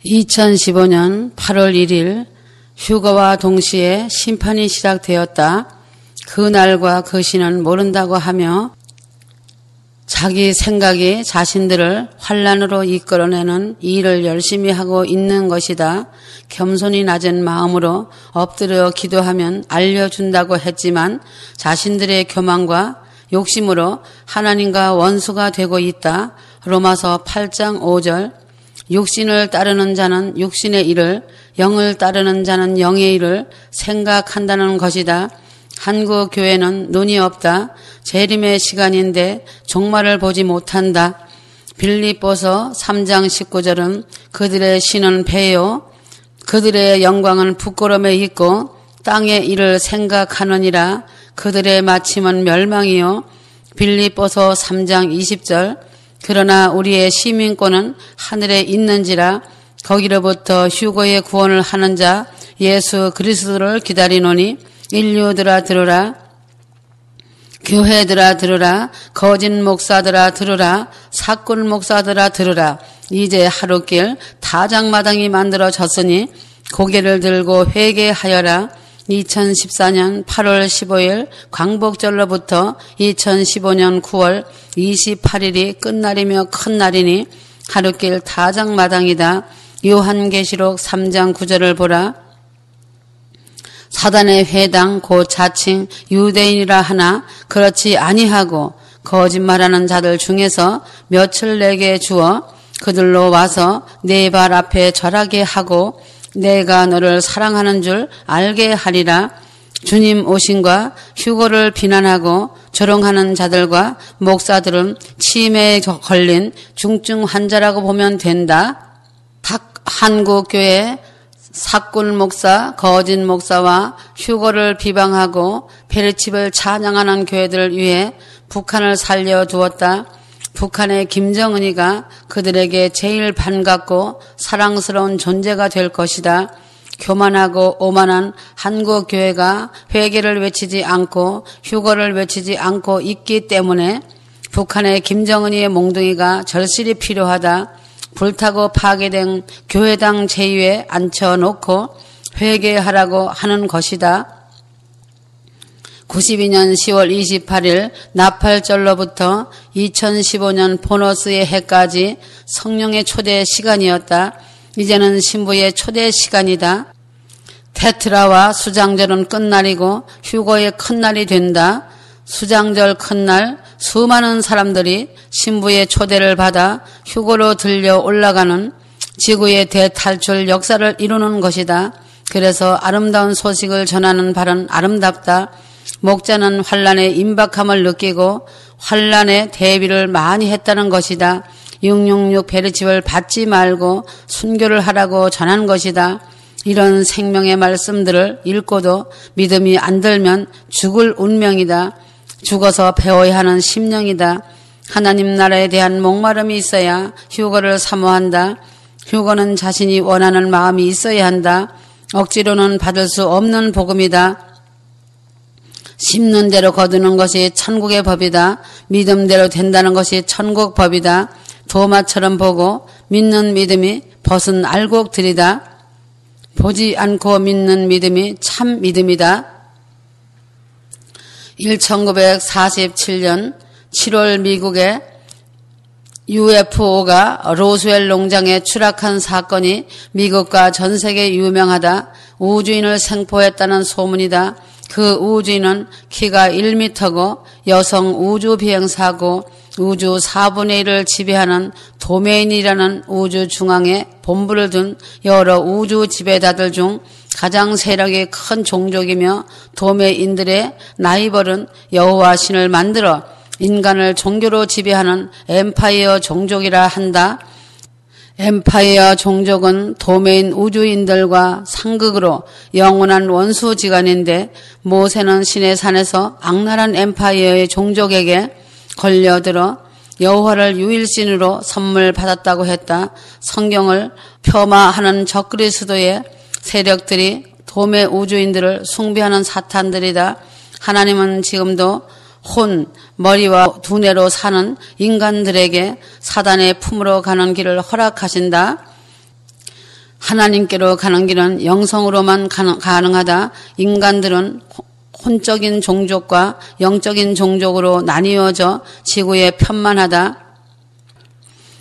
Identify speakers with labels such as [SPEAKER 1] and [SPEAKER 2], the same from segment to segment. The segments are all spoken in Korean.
[SPEAKER 1] 2015년 8월 1일 휴거와 동시에 심판이 시작되었다. 그 날과 그 시는 모른다고 하며 자기 생각이 자신들을 환난으로 이끌어내는 일을 열심히 하고 있는 것이다. 겸손히 낮은 마음으로 엎드려 기도하면 알려준다고 했지만 자신들의 교만과 욕심으로 하나님과 원수가 되고 있다. 로마서 8장 5절 육신을 따르는 자는 육신의 일을, 영을 따르는 자는 영의 일을 생각한다는 것이다. 한국 교회는 눈이 없다. 재림의 시간인데 종말을 보지 못한다. 빌립보서 3장 19절은 그들의 신은 배요 그들의 영광은 부끄러움에 있고 땅의 일을 생각하느니라. 그들의 마침은 멸망이요. 빌립보서 3장 20절 그러나 우리의 시민권은 하늘에 있는지라. 거기로부터 휴거의 구원을 하는 자 예수 그리스도를 기다리노니. 인류들아 들으라. 교회들아 들으라. 거짓 목사들아 들으라. 사꾼 목사들아 들으라. 이제 하루길 타작마당이 만들어졌으니 고개를 들고 회개하여라. 2014년 8월 15일 광복절로부터 2015년 9월 28일이 끝날이며 큰 날이니 하루길 타작마당이다. 요한계시록 3장 9절을 보라. 사단의 회당 곧 자칭 유대인이라 하나 그렇지 아니하고 거짓말하는 자들 중에서 몇을 내게 주어 그들로 와서 내 발 앞에 절하게 하고 내가 너를 사랑하는 줄 알게 하리라. 주님 오심과 휴거를 비난하고 조롱하는 자들과 목사들은 치매에 걸린 중증 환자라고 보면 된다. 한국교회 사꾼 목사, 거짓 목사와 휴거를 비방하고 페르칩을 찬양하는 교회들을 위해 북한을 살려두었다. 북한의 김정은이가 그들에게 제일 반갑고 사랑스러운 존재가 될 것이다. 교만하고 오만한 한국교회가 회개를 외치지 않고 휴거를 외치지 않고 있기 때문에 북한의 김정은이의 몽둥이가 절실히 필요하다. 불타고 파괴된 교회당 제위에 앉혀놓고 회개하라고 하는 것이다. 92년 10월 28일 나팔절로부터 2015년 보너스의 해까지 성령의 초대 시간이었다. 이제는 신부의 초대 시간이다. 테트라와 수장절은 끝날이고 휴거의 큰 날이 된다. 수장절 큰 날 수많은 사람들이 신부의 초대를 받아 휴거로 들려 올라가는 지구의 대탈출 역사를 이루는 것이다. 그래서 아름다운 소식을 전하는 발은 아름답다. 목자는 환난의 임박함을 느끼고 환난의 대비를 많이 했다는 것이다. 666 베르칩을 받지 말고 순교를 하라고 전한 것이다. 이런 생명의 말씀들을 읽고도 믿음이 안 들면 죽을 운명이다. 죽어서 배워야 하는 심령이다. 하나님 나라에 대한 목마름이 있어야 휴거를 사모한다. 휴거는 자신이 원하는 마음이 있어야 한다. 억지로는 받을 수 없는 복음이다. 심는 대로 거두는 것이 천국의 법이다. 믿음대로 된다는 것이 천국 법이다. 도마처럼 보고 믿는 믿음이 벗은 알곡들이다. 보지 않고 믿는 믿음이 참 믿음이다. 1947년 7월 미국의 UFO가 로스웰 농장에 추락한 사건이 미국과 전 세계에 유명하다. 우주인을 생포했다는 소문이다. 그 우주인은 키가 1m고 여성 우주 비행사고 우주 4분의 1을 지배하는 도메인이라는 우주 중앙에 본부를 둔 여러 우주 지배자들 중 가장 세력이 큰 종족이며 도메인들의 라이벌은 여호와 신을 만들어 인간을 종교로 지배하는 엠파이어 종족이라 한다. 엠파이어 종족은 도메인 우주인들과 상극으로 영원한 원수지간인데 모세는 신의 산에서 악랄한 엠파이어의 종족에게 걸려들어 여호와를 유일신으로 선물 받았다고 했다. 성경을 폄하하는 적그리스도의 세력들이 도매 우주인들을 숭배하는 사탄들이다. 하나님은 지금도 혼, 머리와 두뇌로 사는 인간들에게 사단의 품으로 가는 길을 허락하신다. 하나님께로 가는 길은 영성으로만 가능하다. 인간들은 혼적인 종족과 영적인 종족으로 나뉘어져 지구에 편만하다.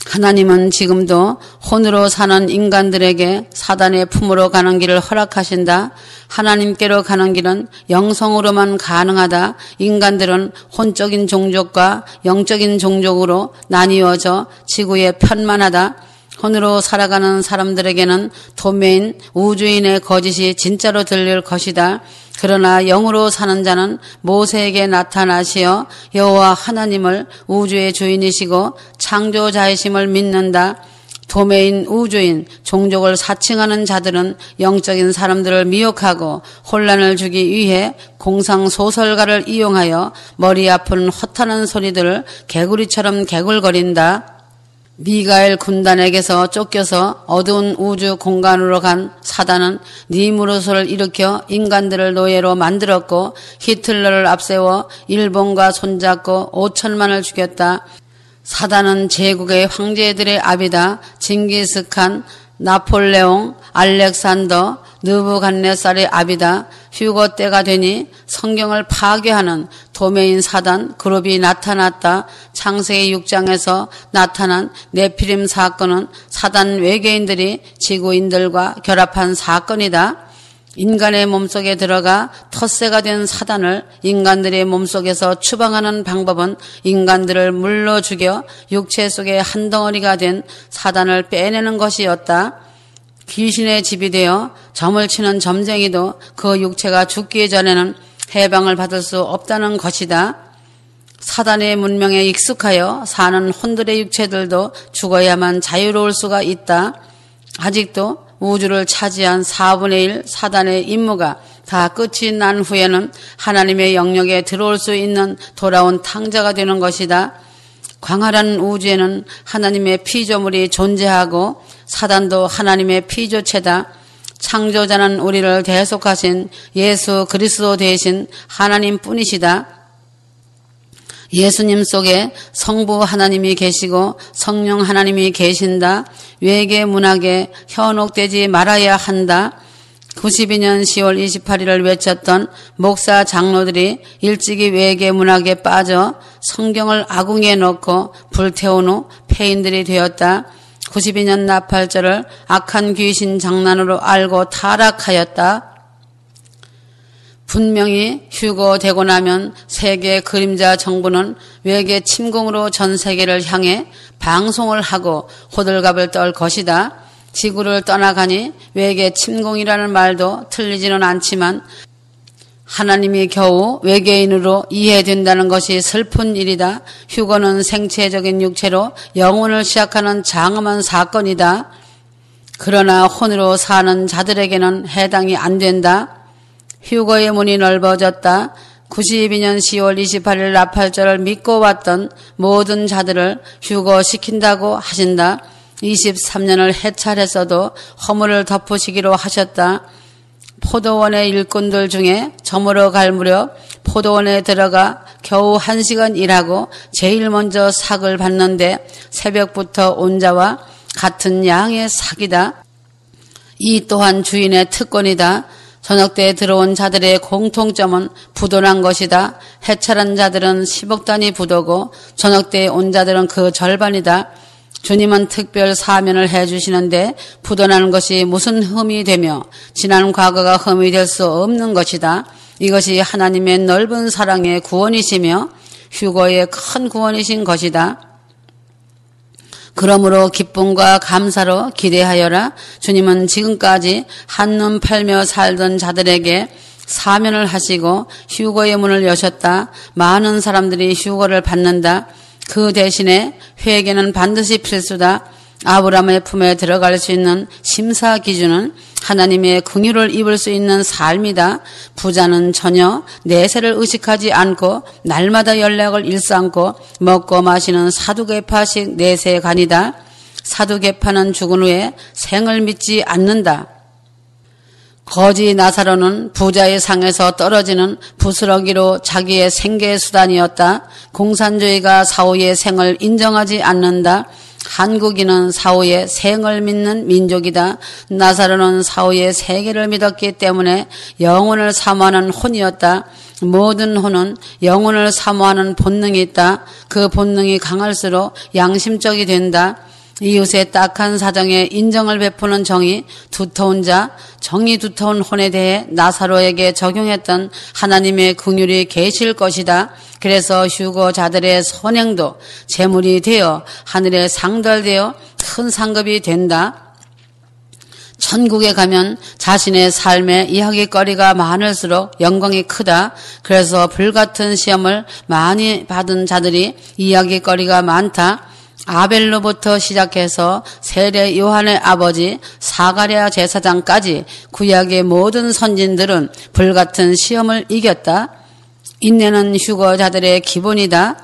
[SPEAKER 1] 하나님은 지금도 혼으로 사는 인간들에게 사단의 품으로 가는 길을 허락하신다. 하나님께로 가는 길은 영성으로만 가능하다. 인간들은 혼적인 종족과 영적인 종족으로 나뉘어져 지구에 편만하다. 혼으로 살아가는 사람들에게는 도매인, 우주인의 거짓이 진짜로 들릴 것이다. 그러나 영으로 사는 자는 모세에게 나타나시어 여호와 하나님을 우주의 주인이시고 창조자이심을 믿는다. 도매인, 우주인, 종족을 사칭하는 자들은 영적인 사람들을 미혹하고 혼란을 주기 위해 공상소설가를 이용하여 머리 아픈 허탄한 소리들을 개구리처럼 개굴거린다. 미가엘 군단에게서 쫓겨서 어두운 우주 공간으로 간 사단은 니무롯을 일으켜 인간들을 노예로 만들었고 히틀러를 앞세워 일본과 손잡고 5천만을 죽였다. 사단은 제국의 황제들의 아비다. 징기스칸, 나폴레옹, 알렉산더, 느부갓네살의 아비다. 휴거 때가 되니 성경을 파괴하는 도매인 사단 그룹이 나타났다. 창세기 6장에서 나타난 네피림 사건은 사단 외계인들이 지구인들과 결합한 사건이다. 인간의 몸속에 들어가 텃세가 된 사단을 인간들의 몸속에서 추방하는 방법은 인간들을 물로 죽여 육체 속에 한 덩어리가 된 사단을 빼내는 것이었다. 귀신의 집이 되어 점을 치는 점쟁이도 그 육체가 죽기 전에는 해방을 받을 수 없다는 것이다. 사단의 문명에 익숙하여 사는 혼들의 육체들도 죽어야만 자유로울 수가 있다. 아직도 우주를 차지한 4분의 1 사단의 임무가 다 끝이 난 후에는 하나님의 영역에 들어올 수 있는 돌아온 탕자가 되는 것이다. 광활한 우주에는 하나님의 피조물이 존재하고 사단도 하나님의 피조체다. 창조자는 우리를 대속하신 예수 그리스도 대신 하나님뿐이시다. 예수님 속에 성부 하나님이 계시고 성령 하나님이 계신다. 외계 문학에 현혹되지 말아야 한다. 92년 10월 28일을 외쳤던 목사 장로들이 일찍이 외계 문학에 빠져 성경을 아궁이에 넣고 불태운 후 폐인들이 되었다. 92년 나팔절을 악한 귀신 장난으로 알고 타락하였다. 분명히 휴거되고 나면 세계 그림자 정부는 외계 침공으로 전 세계를 향해 방송을 하고 호들갑을 떨 것이다. 지구를 떠나가니 외계 침공이라는 말도 틀리지는 않지만 하나님이 겨우 외계인으로 이해된다는 것이 슬픈 일이다. 휴거는 생체적인 육체로 영혼을 시작하는 장엄한 사건이다. 그러나 혼으로 사는 자들에게는 해당이 안 된다. 휴거의 문이 넓어졌다. 92년 10월 28일 나팔절을 믿고 왔던 모든 자들을 휴거시킨다고 하신다. 23년을 해찰했어도 허물을 덮으시기로 하셨다. 포도원의 일꾼들 중에 저물어 갈 무렵 포도원에 들어가 겨우 1시간 일하고 제일 먼저 삭을 받는데 새벽부터 온 자와 같은 양의 삭이다. 이 또한 주인의 특권이다. 저녁 때 들어온 자들의 공통점은 부도난 것이다. 해찰한 자들은 10억 단위 부도고 저녁 때 온 자들은 그 절반이다. 주님은 특별 사면을 해주시는데 부도나는 것이 무슨 흠이 되며 지난 과거가 흠이 될 수 없는 것이다. 이것이 하나님의 넓은 사랑의 구원이시며 휴거의 큰 구원이신 것이다. 그러므로 기쁨과 감사로 기대하여라. 주님은 지금까지 한눈 팔며 살던 자들에게 사면을 하시고 휴거의 문을 여셨다. 많은 사람들이 휴거를 받는다. 그 대신에 회개는 반드시 필수다. 아브라함의 품에 들어갈 수 있는 심사 기준은 하나님의 긍휼을 입을 수 있는 삶이다. 부자는 전혀 내세를 의식하지 않고 날마다 연락을 일삼고 먹고 마시는 사두개파식 내세간이다. 사두개파는 죽은 후에 생을 믿지 않는다. 거지 나사로는 부자의 상에서 떨어지는 부스러기로 자기의 생계 수단이었다. 공산주의가 사후의 생을 인정하지 않는다. 한국인은 사후의 생을 믿는 민족이다. 나사로는 사후의 세계를 믿었기 때문에 영혼을 사모하는 혼이었다. 모든 혼은 영혼을 사모하는 본능이 있다. 그 본능이 강할수록 양심적이 된다. 이웃의 딱한 사정에 인정을 베푸는 정이 두터운 자, 정이 두터운 혼에 대해 나사로에게 적용했던 하나님의 긍휼이 계실 것이다. 그래서 휴거자들의 선행도 제물이 되어 하늘에 상달되어 큰 상급이 된다. 천국에 가면 자신의 삶에 이야기거리가 많을수록 영광이 크다. 그래서 불같은 시험을 많이 받은 자들이 이야기거리가 많다. 아벨로부터 시작해서 세례 요한의 아버지 사가랴 제사장까지 구약의 모든 선진들은 불같은 시험을 이겼다. 인내는 휴거자들의 기본이다.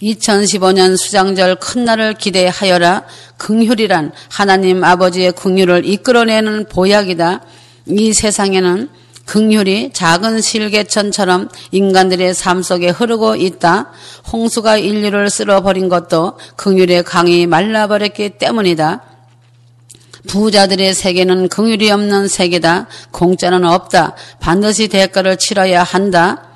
[SPEAKER 1] 2015년 수장절 큰 날을 기대하여라. 긍휼이란 하나님 아버지의 긍휼을 이끌어내는 보약이다. 이 세상에는 긍휼이 작은 실개천처럼 인간들의 삶 속에 흐르고 있다. 홍수가 인류를 쓸어버린 것도 긍휼의 강이 말라버렸기 때문이다. 부자들의 세계는 긍휼이 없는 세계다. 공짜는 없다. 반드시 대가를 치러야 한다.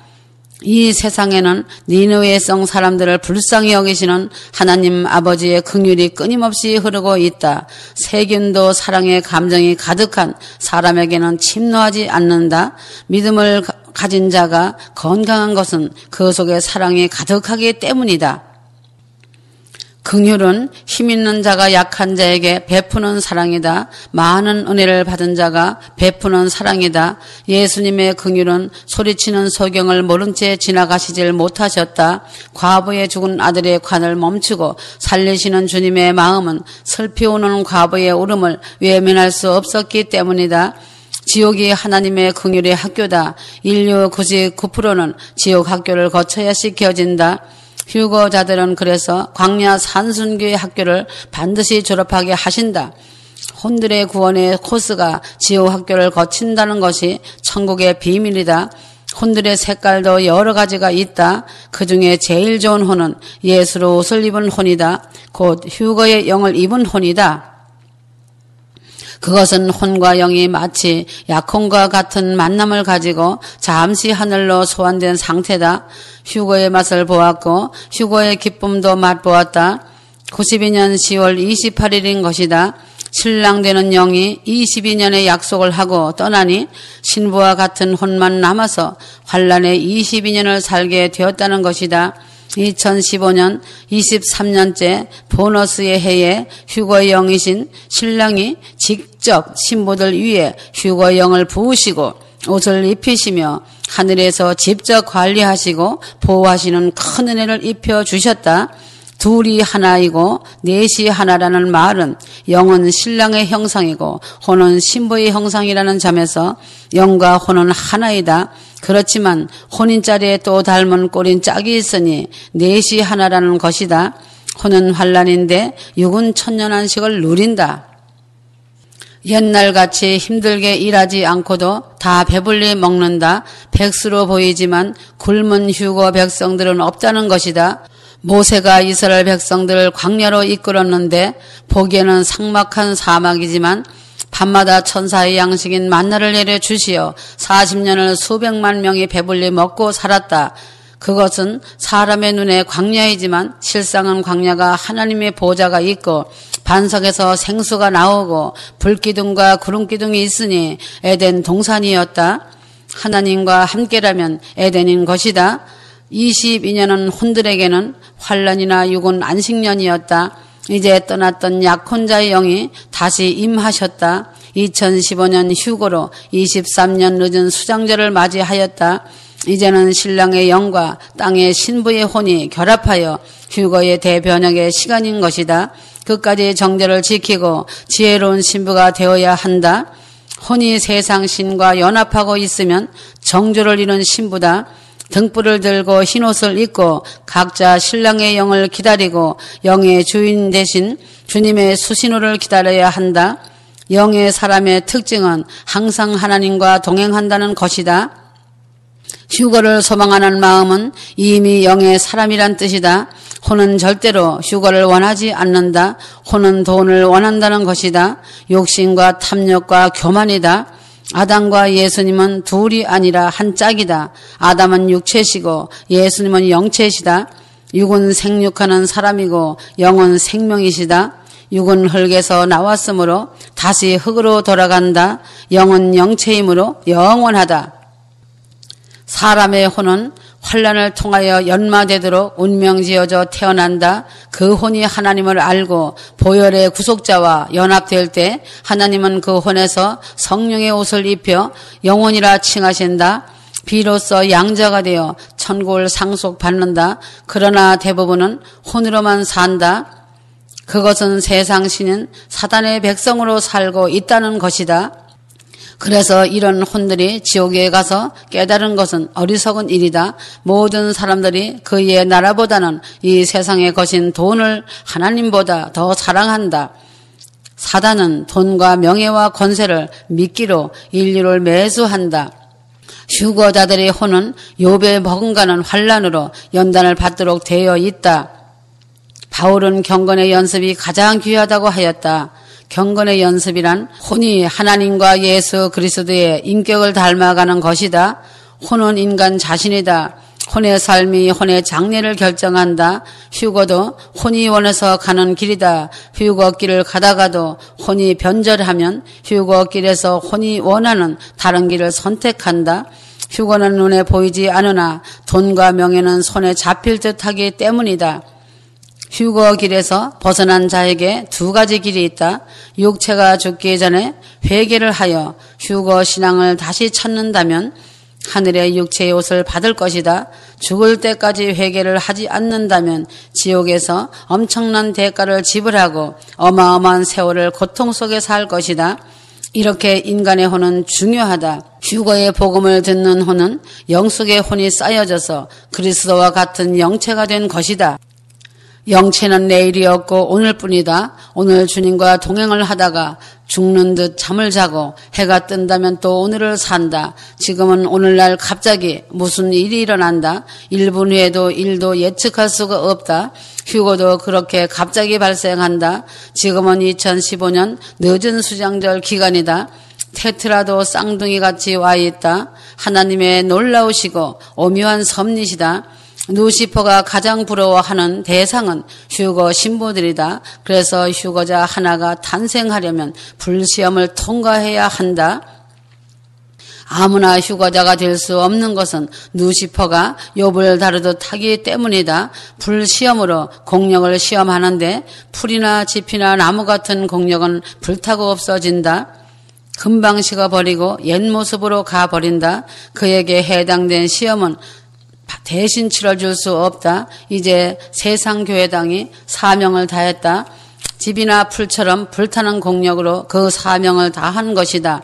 [SPEAKER 1] 이 세상에는 니느웨성 사람들을 불쌍히 여기시는 하나님 아버지의 긍휼이 끊임없이 흐르고 있다. 세균도 사랑의 감정이 가득한 사람에게는 침노하지 않는다. 믿음을 가진 자가 건강한 것은 그 속에 사랑이 가득하기 때문이다. 긍휼은 힘있는 자가 약한 자에게 베푸는 사랑이다. 많은 은혜를 받은 자가 베푸는 사랑이다. 예수님의 긍휼은 소리치는 소경을 모른 채 지나가시질 못하셨다. 과부의 죽은 아들의 관을 멈추고 살리시는 주님의 마음은 슬피 우는 과부의 울음을 외면할 수 없었기 때문이다. 지옥이 하나님의 긍휼의 학교다. 인류 99%는 지옥 학교를 거쳐야 시켜진다. 휴거자들은 그래서 광야 산순교의 학교를 반드시 졸업하게 하신다. 혼들의 구원의 코스가 지옥 학교를 거친다는 것이 천국의 비밀이다. 혼들의 색깔도 여러 가지가 있다. 그 중에 제일 좋은 혼은 예수로 옷을 입은 혼이다. 곧 휴거의 영을 입은 혼이다. 그것은 혼과 영이 마치 약혼과 같은 만남을 가지고 잠시 하늘로 소환된 상태다. 휴거의 맛을 보았고 휴거의 기쁨도 맛보았다. 92년 10월 28일인 것이다. 신랑 되는 영이 22년의 약속을 하고 떠나니 신부와 같은 혼만 남아서 환란의 22년을 살게 되었다는 것이다. 2015년 23년째 보너스의 해에 휴거의 영이신 신랑이 직접 신부들 위에 휴거의 영을 부으시고 옷을 입히시며 하늘에서 직접 관리하시고 보호하시는 큰 은혜를 입혀주셨다. 둘이 하나이고 넷이 하나라는 말은 영은 신랑의 형상이고 혼은 신부의 형상이라는 점에서 영과 혼은 하나이다. 그렇지만 혼인 자리에 또 닮은 꼴인 짝이 있으니 넷이 하나라는 것이다. 혼은 환란인데 육은 천년안식을 누린다. 옛날같이 힘들게 일하지 않고도 다 배불리 먹는다. 백수로 보이지만 굶은 휴거 백성들은 없다는 것이다. 모세가 이스라엘 백성들을 광야로 이끌었는데 보기에는 삭막한 사막이지만 밤마다 천사의 양식인 만나를 내려 주시어 40년을 수백만 명이 배불리 먹고 살았다. 그것은 사람의 눈에 광야이지만 실상은 광야가 하나님의 보좌가 있고 반석에서 생수가 나오고 불기둥과 구름기둥이 있으니 에덴 동산이었다. 하나님과 함께라면 에덴인 것이다. 22년은 혼들에게는 환란이나 육은 안식년이었다. 이제 떠났던 약혼자의 영이 다시 임하셨다. 2015년 휴거로 23년 늦은 수장절을 맞이하였다. 이제는 신랑의 영과 땅의 신부의 혼이 결합하여 휴거의 대변혁의 시간인 것이다. 끝까지 정절을 지키고 지혜로운 신부가 되어야 한다. 혼이 세상 신과 연합하고 있으면 정조를 이룬 신부다. 등불을 들고 흰옷을 입고 각자 신랑의 영을 기다리고 영의 주인 대신 주님의 수신호를 기다려야 한다. 영의 사람의 특징은 항상 하나님과 동행한다는 것이다. 휴거를 소망하는 마음은 이미 영의 사람이란 뜻이다. 혼은 절대로 휴거를 원하지 않는다. 혼은 돈을 원한다는 것이다. 욕심과 탐욕과 교만이다. 아담과 예수님은 둘이 아니라 한 짝이다. 아담은 육체시고 예수님은 영체시다. 육은 생육하는 사람이고 영은 생명이시다. 육은 흙에서 나왔으므로 다시 흙으로 돌아간다. 영은 영체이므로 영원하다. 사람의 혼은 환난을 통하여 연마되도록 운명지어져 태어난다. 그 혼이 하나님을 알고 보혈의 구속자와 연합될 때 하나님은 그 혼에서 성령의 옷을 입혀 영혼이라 칭하신다. 비로소 양자가 되어 천국을 상속받는다. 그러나 대부분은 혼으로만 산다. 그것은 세상 신인 사단의 백성으로 살고 있다는 것이다. 그래서 이런 혼들이 지옥에 가서 깨달은 것은 어리석은 일이다. 모든 사람들이 그의 나라보다는 이 세상에 거신 돈을 하나님보다 더 사랑한다. 사단은 돈과 명예와 권세를 미끼로 인류를 매수한다. 휴거자들의 혼은 욥의 버금가는 환난으로 연단을 받도록 되어 있다. 바울은 경건의 연습이 가장 귀하다고 하였다. 경건의 연습이란 혼이 하나님과 예수 그리스도의 인격을 닮아가는 것이다. 혼은 인간 자신이다. 혼의 삶이 혼의 장래를 결정한다. 휴거도 혼이 원해서 가는 길이다. 휴거길을 가다가도 혼이 변절하면 휴거길에서 혼이 원하는 다른 길을 선택한다. 휴거는 눈에 보이지 않으나 돈과 명예는 손에 잡힐 듯하기 때문이다. 휴거 길에서 벗어난 자에게 두 가지 길이 있다. 육체가 죽기 전에 회개를 하여 휴거 신앙을 다시 찾는다면 하늘의 육체의 옷을 받을 것이다. 죽을 때까지 회개를 하지 않는다면 지옥에서 엄청난 대가를 지불하고 어마어마한 세월을 고통 속에 살 것이다. 이렇게 인간의 혼은 중요하다. 휴거의 복음을 듣는 혼은 영속의 혼이 쌓여져서 그리스도와 같은 영체가 된 것이다. 영체는 내일이 없고 오늘뿐이다. 오늘 주님과 동행을 하다가 죽는 듯 잠을 자고 해가 뜬다면 또 오늘을 산다. 지금은 오늘날 갑자기 무슨 일이 일어난다. 1분 후에도 일도 예측할 수가 없다. 휴거도 그렇게 갑자기 발생한다. 지금은 2015년 늦은 수장절 기간이다. 테트라도 쌍둥이같이 와 있다. 하나님의 놀라우시고 오묘한 섭리시다. 루시퍼가 가장 부러워하는 대상은 휴거 신부들이다. 그래서 휴거자 하나가 탄생하려면 불시험을 통과해야 한다. 아무나 휴거자가 될 수 없는 것은 루시퍼가 욥을 다루듯 하기 때문이다. 불시험으로 공력을 시험하는데 풀이나 짚이나 나무 같은 공력은 불타고 없어진다. 금방 식어버리고 옛 모습으로 가버린다. 그에게 해당된 시험은 대신 치러줄 수 없다. 이제 세상교회당이 사명을 다했다. 집이나 풀처럼 불타는 공력으로 그 사명을 다한 것이다.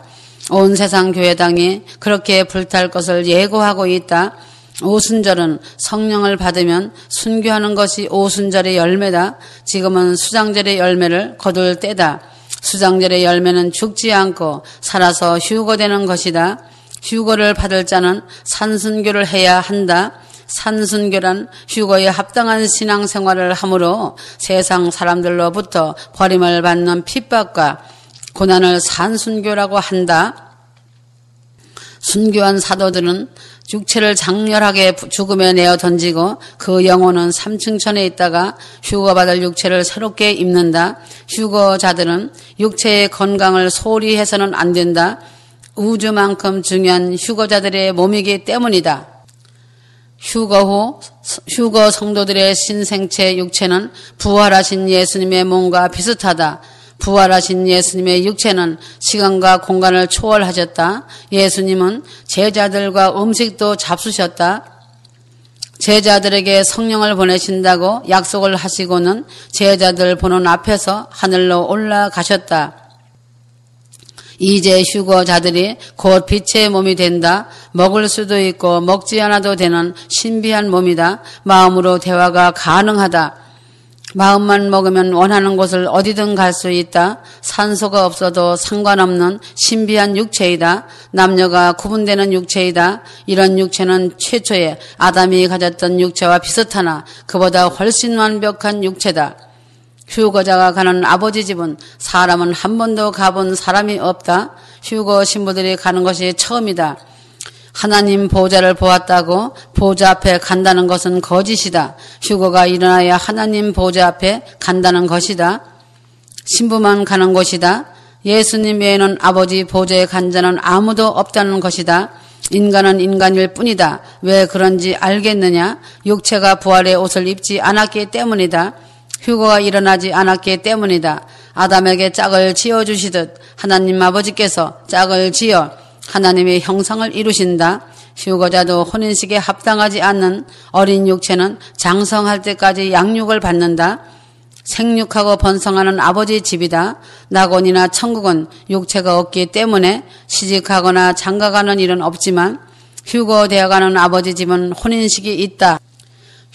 [SPEAKER 1] 온 세상 교회당이 그렇게 불탈 것을 예고하고 있다. 오순절은 성령을 받으면 순교하는 것이 오순절의 열매다. 지금은 수장절의 열매를 거둘 때다. 수장절의 열매는 죽지 않고 살아서 휴거되는 것이다. 휴거를 받을 자는 산순교를 해야 한다. 산순교란 휴거에 합당한 신앙생활을 함으로 세상 사람들로부터 버림을 받는 핍박과 고난을 산순교라고 한다. 순교한 사도들은 육체를 장렬하게 죽음에 내어 던지고 그 영혼은 삼층천에 있다가 휴거받을 육체를 새롭게 입는다. 휴거자들은 육체의 건강을 소홀히 해서는 안 된다. 우주만큼 중요한 휴거자들의 몸이기 때문이다. 휴거 후 휴거 성도들의 신생체 육체는 부활하신 예수님의 몸과 비슷하다. 부활하신 예수님의 육체는 시간과 공간을 초월하셨다. 예수님은 제자들과 음식도 잡수셨다. 제자들에게 성령을 보내신다고 약속을 하시고는 제자들 보는 앞에서 하늘로 올라가셨다. 이제 휴거자들이 곧 빛의 몸이 된다. 먹을 수도 있고 먹지 않아도 되는 신비한 몸이다. 마음으로 대화가 가능하다. 마음만 먹으면 원하는 곳을 어디든 갈 수 있다. 산소가 없어도 상관없는 신비한 육체이다. 남녀가 구분되는 육체이다. 이런 육체는 최초에 아담이 가졌던 육체와 비슷하나 그보다 훨씬 완벽한 육체다. 휴거자가 가는 아버지 집은 사람은 한 번도 가본 사람이 없다. 휴거 신부들이 가는 것이 처음이다. 하나님 보좌를 보았다고 보좌 앞에 간다는 것은 거짓이다. 휴거가 일어나야 하나님 보좌 앞에 간다는 것이다. 신부만 가는 곳이다. 예수님 외에는 아버지 보좌에 간 자는 아무도 없다는 것이다. 인간은 인간일 뿐이다. 왜 그런지 알겠느냐? 육체가 부활의 옷을 입지 않았기 때문이다. 휴거가 일어나지 않았기 때문이다. 아담에게 짝을 지어주시듯 하나님 아버지께서 짝을 지어 하나님의 형상을 이루신다. 휴거자도 혼인식에 합당하지 않는 어린 육체는 장성할 때까지 양육을 받는다. 생육하고 번성하는 아버지 집이다. 낙원이나 천국은 육체가 없기 때문에 시집가거나 장가가는 일은 없지만 휴거되어가는 아버지 집은 혼인식이 있다.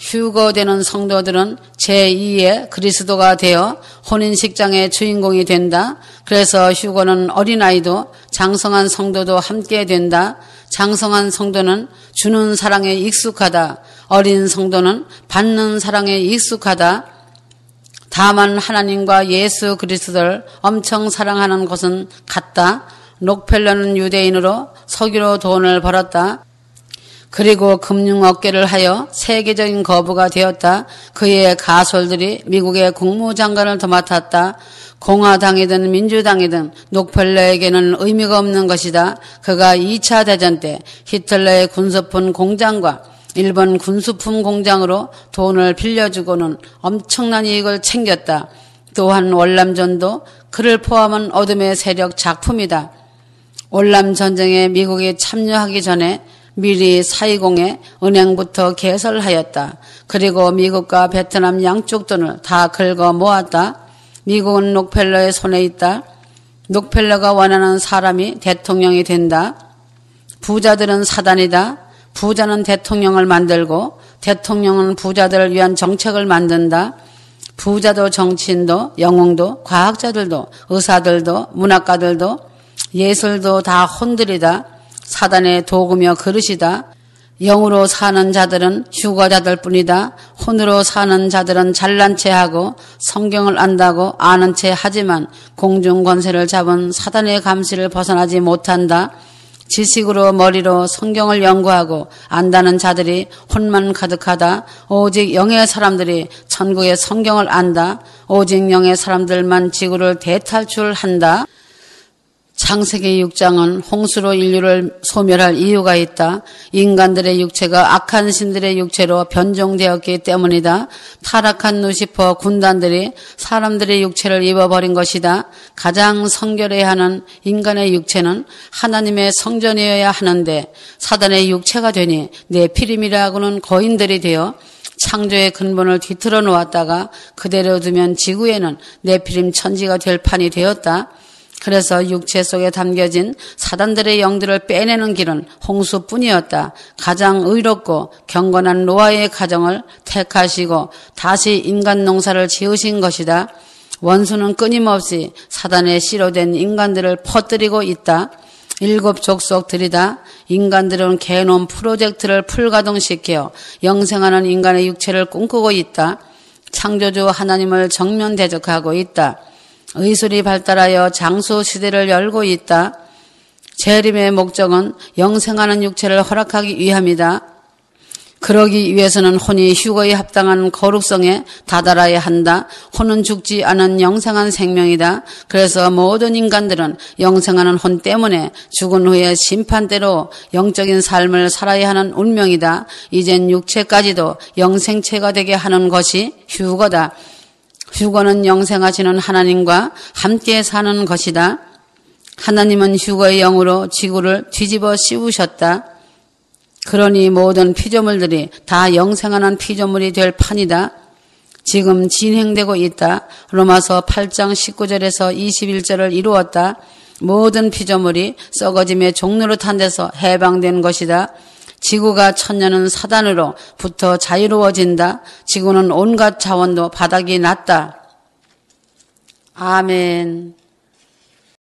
[SPEAKER 1] 휴거되는 성도들은 제2의 그리스도가 되어 혼인식장의 주인공이 된다. 그래서 휴거는 어린아이도 장성한 성도도 함께 된다. 장성한 성도는 주는 사랑에 익숙하다. 어린 성도는 받는 사랑에 익숙하다. 다만 하나님과 예수 그리스도를 엄청 사랑하는 것은 같다. 록펠러는 유대인으로 석유로 돈을 벌었다. 그리고 금융업계를 하여 세계적인 거부가 되었다. 그의 가솔들이 미국의 국무장관을 도맡았다. 공화당이든 민주당이든 록펠러에게는 의미가 없는 것이다. 그가 2차 대전 때 히틀러의 군수품 공장과 일본 군수품 공장으로 돈을 빌려주고는 엄청난 이익을 챙겼다. 또한 월남전도 그를 포함한 어둠의 세력 작품이다. 월남전쟁에 미국이 참여하기 전에 미리 사이공에 은행부터 개설하였다. 그리고 미국과 베트남 양쪽 돈을 다 긁어 모았다. 미국은 록펠러의 손에 있다. 록펠러가 원하는 사람이 대통령이 된다. 부자들은 사단이다. 부자는 대통령을 만들고 대통령은 부자들을 위한 정책을 만든다. 부자도 정치인도 영웅도 과학자들도 의사들도 문학가들도 예술도 다 혼들이다. 사단의 도구며 그릇이다. 영으로 사는 자들은 휴거자들 뿐이다. 혼으로 사는 자들은 잘난 체 하고 성경을 안다고 아는 체 하지만 공중 권세를 잡은 사단의 감시를 벗어나지 못한다. 지식으로 머리로 성경을 연구하고 안다는 자들이 혼만 가득하다. 오직 영의 사람들이 천국의 성경을 안다. 오직 영의 사람들만 지구를 대탈출한다. 창세기 6장은 홍수로 인류를 소멸할 이유가 있다. 인간들의 육체가 악한 신들의 육체로 변종되었기 때문이다. 타락한 루시퍼 군단들이 사람들의 육체를 입어버린 것이다. 가장 성결해야 하는 인간의 육체는 하나님의 성전이어야 하는데 사단의 육체가 되니 네피림이라고는 거인들이 되어 창조의 근본을 뒤틀어 놓았다가 그대로 두면 지구에는 네피림 천지가 될 판이 되었다. 그래서 육체 속에 담겨진 사단들의 영들을 빼내는 길은 홍수뿐이었다. 가장 의롭고 경건한 노아의 가정을 택하시고 다시 인간 농사를 지으신 것이다. 원수는 끊임없이 사단의 씨로 된 인간들을 퍼뜨리고 있다. 7 족속들이다. 인간들은 개놈 프로젝트를 풀가동시켜 영생하는 인간의 육체를 꿈꾸고 있다. 창조주 하나님을 정면 대적하고 있다. 의술이 발달하여 장수 시대를 열고 있다. 재림의 목적은 영생하는 육체를 허락하기 위함이다. 그러기 위해서는 혼이 휴거에 합당한 거룩성에 다다라야 한다. 혼은 죽지 않은 영생한 생명이다. 그래서 모든 인간들은 영생하는 혼 때문에 죽은 후에 심판대로 영적인 삶을 살아야 하는 운명이다. 이젠 육체까지도 영생체가 되게 하는 것이 휴거다. 휴거는 영생하시는 하나님과 함께 사는 것이다. 하나님은 휴거의 영으로 지구를 뒤집어 씌우셨다. 그러니 모든 피조물들이 다 영생하는 피조물이 될 판이다. 지금 진행되고 있다. 로마서 8장 19절에서 21절을 이루었다. 모든 피조물이 썩어짐의 종로로 탄 데서 해방된 것이다. 지구가 천년은 사단으로부터 자유로워진다. 지구는 온갖 자원도 바닥이 났다. 아멘.